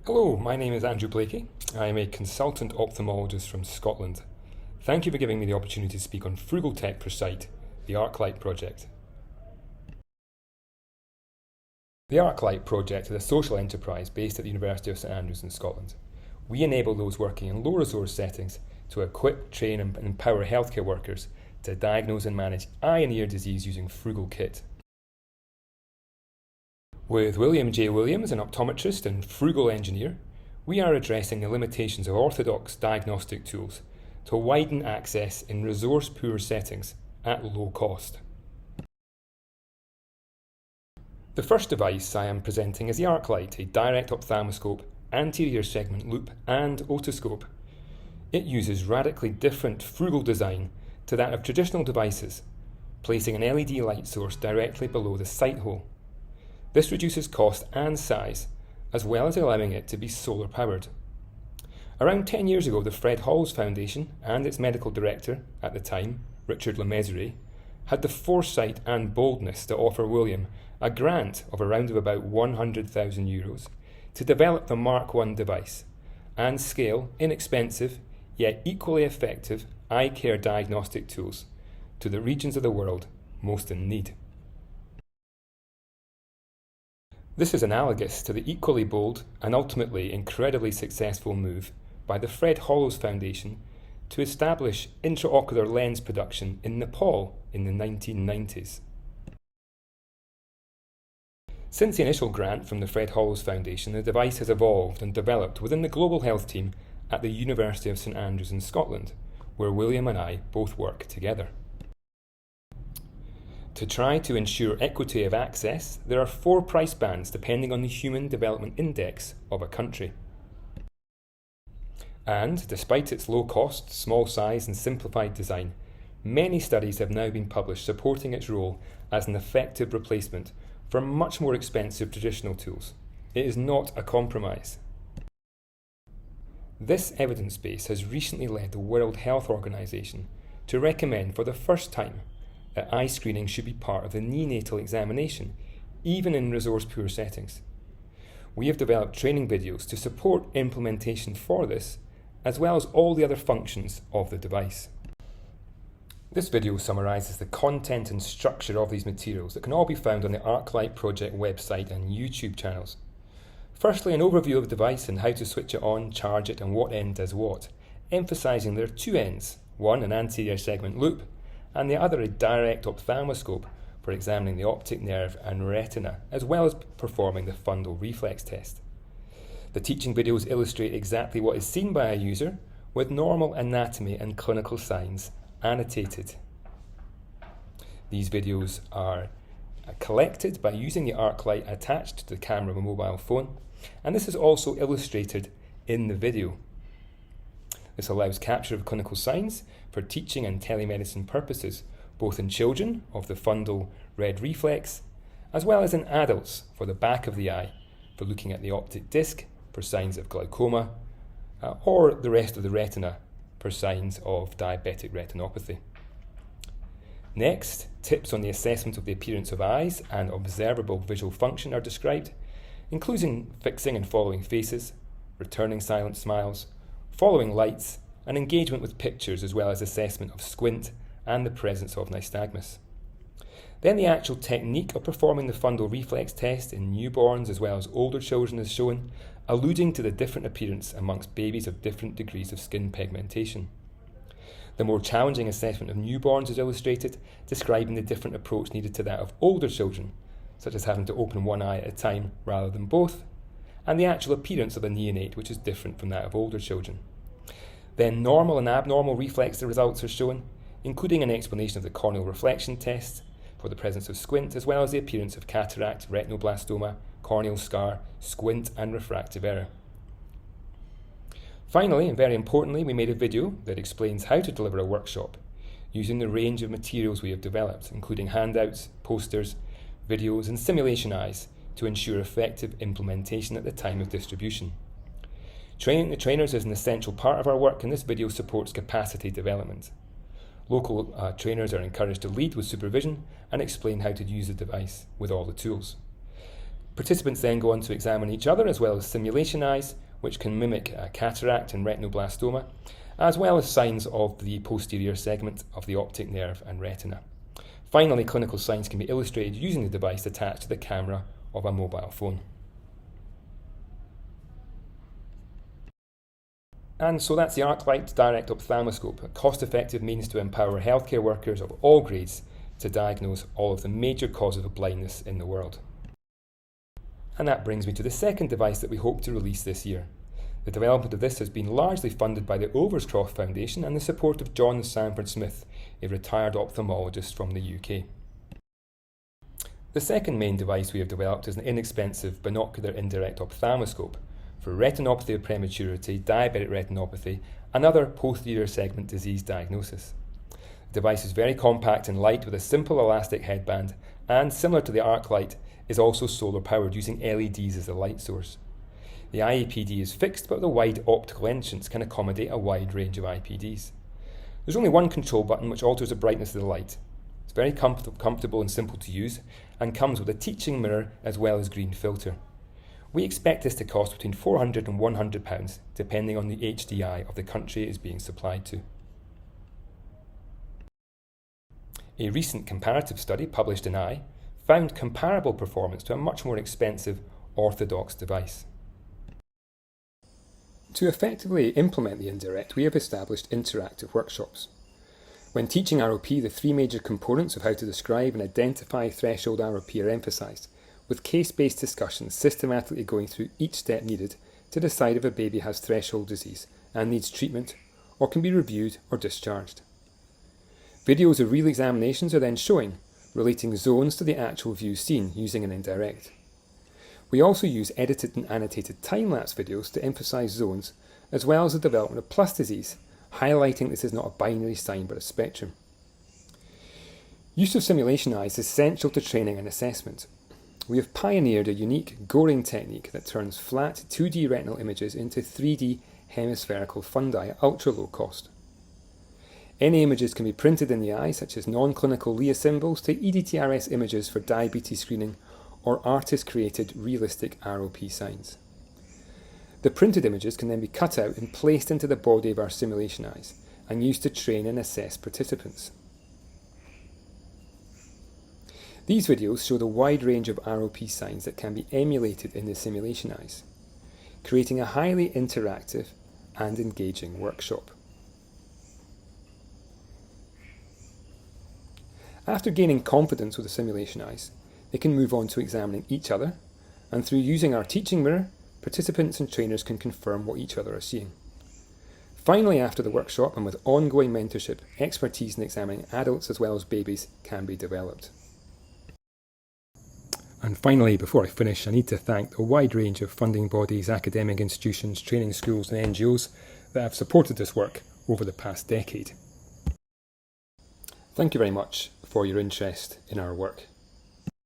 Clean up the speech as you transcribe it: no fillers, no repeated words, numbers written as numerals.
Hello, my name is Andrew Blakey. I am a consultant ophthalmologist from Scotland. Thank you for giving me the opportunity to speak on Frugal Tech per Sight, the Arclight project. The Arclight project is a social enterprise based at the University of St Andrews in Scotland. We enable those working in low resource settings to equip, train and empower healthcare workers to diagnose and manage eye and ear disease using Frugal Kit. With William J. Williams, an optometrist and frugal engineer, we are addressing the limitations of orthodox diagnostic tools to widen access in resource-poor settings at low cost. The first device I am presenting is the Arclight, a direct ophthalmoscope, anterior segment loop and otoscope. It uses radically different frugal design to that of traditional devices, placing an LED light source directly below the sight hole. This reduces cost and size, as well as allowing it to be solar powered. Around 10 years ago, the Fred Halls Foundation and its medical director at the time, Richard Lemessurier, had the foresight and boldness to offer William a grant of around about €100,000 to develop the Mark I device and scale inexpensive yet equally effective eye care diagnostic tools to the regions of the world most in need. This is analogous to the equally bold and ultimately incredibly successful move by the Fred Halls Foundation to establish intraocular lens production in Nepal in the 1990s. Since the initial grant from the Fred Halls Foundation, the device has evolved and developed within the global health team at the University of St Andrews in Scotland, where William and I both work together. To try to ensure equity of access, there are 4 price bands depending on the Human Development Index of a country. And, despite its low cost, small size and simplified design, many studies have now been published supporting its role as an effective replacement for much more expensive traditional tools. It is not a compromise. This evidence base has recently led the World Health Organization to recommend for the first time that eye screening should be part of the neonatal examination, even in resource-poor settings. We have developed training videos to support implementation for this, as well as all the other functions of the device. This video summarises the content and structure of these materials that can all be found on the Arclight project website and YouTube channels. Firstly, an overview of the device and how to switch it on, charge it and what end does what, emphasising there are 2 ends, one an anterior segment loop, and the other a direct ophthalmoscope for examining the optic nerve and retina, as well as performing the fundal reflex test. The teaching videos illustrate exactly what is seen by a user, with normal anatomy and clinical signs annotated. These videos are collected by using the Arclight attached to the camera of a mobile phone, and this is also illustrated in the video. This allows capture of clinical signs for teaching and telemedicine purposes, both in children of the fundal red reflex, as well as in adults for the back of the eye, for looking at the optic disc for signs of glaucoma, or the rest of the retina for signs of diabetic retinopathy. Next, tips on the assessment of the appearance of eyes and observable visual function are described, including fixing and following faces, returning silent smiles, following lights, and engagement with pictures, as well as assessment of squint and the presence of nystagmus. Then the actual technique of performing the fundal reflex test in newborns as well as older children is shown, alluding to the different appearance amongst babies of different degrees of skin pigmentation. The more challenging assessment of newborns is illustrated, describing the different approach needed to that of older children, such as having to open one eye at a time rather than both, and the actual appearance of a neonate, which is different from that of older children. Then normal and abnormal reflex results are shown, including an explanation of the corneal reflection test for the presence of squint, as well as the appearance of cataract, retinoblastoma, corneal scar, squint and refractive error. Finally, and very importantly, we made a video that explains how to deliver a workshop using the range of materials we have developed, including handouts, posters, videos and simulation eyes to ensure effective implementation at the time of distribution. Training the trainers is an essential part of our work, and this video supports capacity development. Local trainers are encouraged to lead with supervision and explain how to use the device with all the tools. Participants then go on to examine each other as well as simulation eyes, which can mimic cataract and retinoblastoma, as well as signs of the posterior segment of the optic nerve and retina. Finally, clinical signs can be illustrated using the device attached to the camera of a mobile phone. And so that's the Arclight direct ophthalmoscope, a cost-effective means to empower healthcare workers of all grades to diagnose all of the major causes of blindness in the world. And that brings me to the second device that we hope to release this year. The development of this has been largely funded by the Overscroft Foundation and the support of John Sanford Smith, a retired ophthalmologist from the UK. The second main device we have developed is an inexpensive binocular indirect ophthalmoscope for retinopathy of prematurity, diabetic retinopathy, and other posterior segment disease diagnosis. The device is very compact and light with a simple elastic headband, and similar to the Arclight, is also solar powered using LEDs as a light source. The IAPD is fixed, but the wide optical entrance can accommodate a wide range of IPDs. There's only one control button which alters the brightness of the light. It's very comfortable and simple to use, and comes with a teaching mirror as well as green filter. We expect this to cost between £400 and £100, depending on the HDI of the country it is being supplied to. A recent comparative study published in Eye found comparable performance to a much more expensive orthodox device. To effectively implement the indirect, we have established interactive workshops. When teaching ROP, the three major components of how to describe and identify threshold ROP are emphasised, with case-based discussions systematically going through each step needed to decide if a baby has threshold disease and needs treatment, or can be reviewed or discharged. Videos of real examinations are then showing, relating zones to the actual view seen using an indirect. We also use edited and annotated time-lapse videos to emphasise zones, as well as the development of plus disease, highlighting this is not a binary sign but a spectrum. Use of simulation eyes is essential to training and assessment. We have pioneered a unique goring technique that turns flat 2D retinal images into 3D hemispherical fundi at ultra low cost. Any images can be printed in the eye, such as non-clinical LIA symbols to EDTRS images for diabetes screening or artist-created realistic ROP signs. The printed images can then be cut out and placed into the body of our simulation eyes and used to train and assess participants. These videos show the wide range of ROP signs that can be emulated in the simulation eyes, creating a highly interactive and engaging workshop. After gaining confidence with the simulation eyes, they can move on to examining each other, and through using our teaching mirror, participants and trainers can confirm what each other are seeing. Finally, after the workshop and with ongoing mentorship, expertise in examining adults as well as babies can be developed. And finally, before I finish, I need to thank the wide range of funding bodies, academic institutions, training schools and NGOs that have supported this work over the past decade. Thank you very much for your interest in our work.